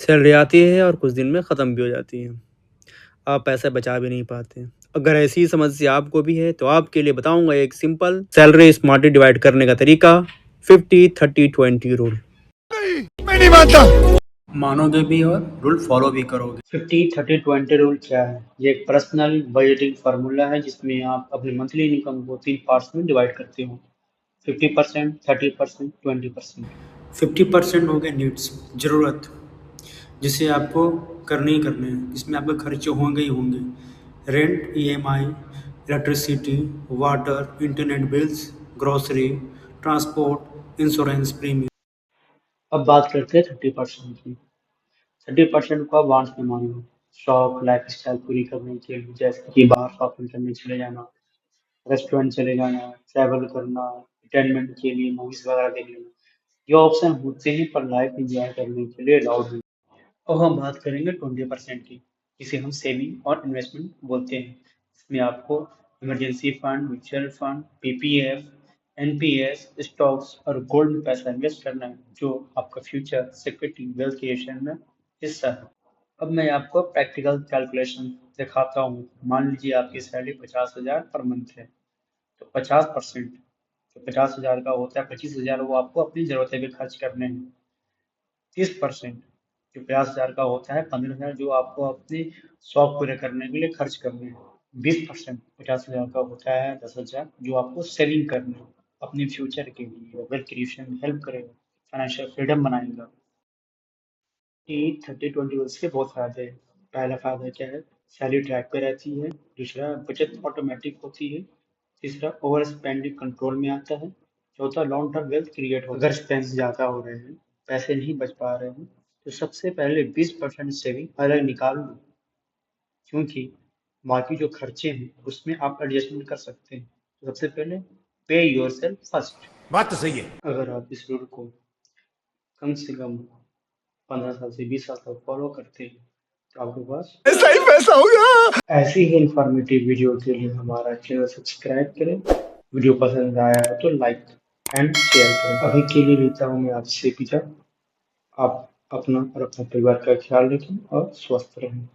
Salary आती है और कुछ दिन में ख़त्म भी हो जाती है। आप पैसे बचा भी नहीं पाते। अगर ऐसी समस्या आपको भी है तो आपके लिए बताऊँगा एक सिंपल सैलरी स्मार्टली डिवाइड करने का तरीका 50-30-20 रूल। मैं नहीं मानता। मानोगे भी और रूल फॉलो भी करोगे। 50-30-20 रूल क्या है? ये एक पर्सनल बजटिंग फार्मूला है जिसमें आप अपनी मंथली इनकम को 3 पार्ट्स में डिवाइड करते हो। 50%, 30%, 20%। 50% हो गए नीड्स, ज़रूरत, जिसे आपको करने ही करने हैं, जिसमें आपके खर्चे होंगे ही होंगे। Rent, EMI, electricity, water, internet bills, grocery, transport, insurance premium. अब बात करते हैं 30% की। 30% को आप वांट्स में मान लो। शौक, लाइफ स्टाइल पूरी करने के लिए, जैसे कि बाहर शॉपिंग करने चले जाना, रेस्टोरेंट चले जाना, ट्रैवल करना, एंटरटेनमेंट के लिए मूवीज वगैरह देख लेना। ये ऑप्शन होते हैं पर लाइफ एंजॉय करने के लिए अलाउड नहीं। अब हम बात करेंगे 20% की, जिसे हम सेविंग और इन्वेस्टमेंट बोलते हैं। इसमें आपको emergency fund, mutual fund, PPF, NPS, stocks और गोल्ड में पैसा इन्वेस्ट करना है, जो आपका फ्यूचर सिक्योरिटी वेल्थ क्रिएशन में हिस्सा है। अब मैं आपको प्रैक्टिकल कैलकुलेशन दिखाता हूँ। मान लीजिए आपकी सैलरी 50,000 पर मंथ है, तो 50% जो 50,000 का होता है, 25,000 वो आपको अपनी जरूरतें भी खर्च करने हैं। 30% जो 50,000 का होता है, 15,000 जो आपको अपने शौक पूरे करने के लिए खर्च करने हैं। 20% 50,000 का होता है, 10,000 जो आपको सेविंग करने हैं अपने फ्यूचर के लिए, वेल्थ क्रिएशन में हेल्प करेगा, फाइनेंशियल फ्रीडम बनाएगा। 30-30-20 रूल्स के बहुत फायदे हैं। पहला फायदा क्या है? सैलरी ट्रैक पे रहती है। दूसरा, बचत ऑटोमेटिक होती है। तीसरा, ओवर स्पेंडिंग कंट्रोल में आता है। चौथा, लॉन्ग टर्म वेल्थ क्रिएट होता है। अगर एक्सपेंस ज्यादा हो रहे हैं, पैसे नहीं बच पा रहे हैं, तो सबसे पहले 20% सेविंग अलग निकाल लो, क्योंकि बाकी जो खर्चे हैं उसमें आप एडजस्टमेंट कर सकते हैं। तो सबसे पहले पे योरसेल्फ फर्स्ट। बात तो सही है। अगर आप इस रूल को कम से कम 15 साल से 20 साल तक फॉलो करते हैं, तो आपके पास ऐसा ही पैसा होगा। ऐसी ही इंफॉर्मेटिव वीडियो के लिए हमारा चैनल सब्सक्राइब करें। वीडियो पसंद आया हो तो लाइक एंड शेयर करें। अभी के लिए लेता हूँ मैं आपसे विदा। आप अपना और अपने परिवार का ख्याल रखें और स्वस्थ रहें।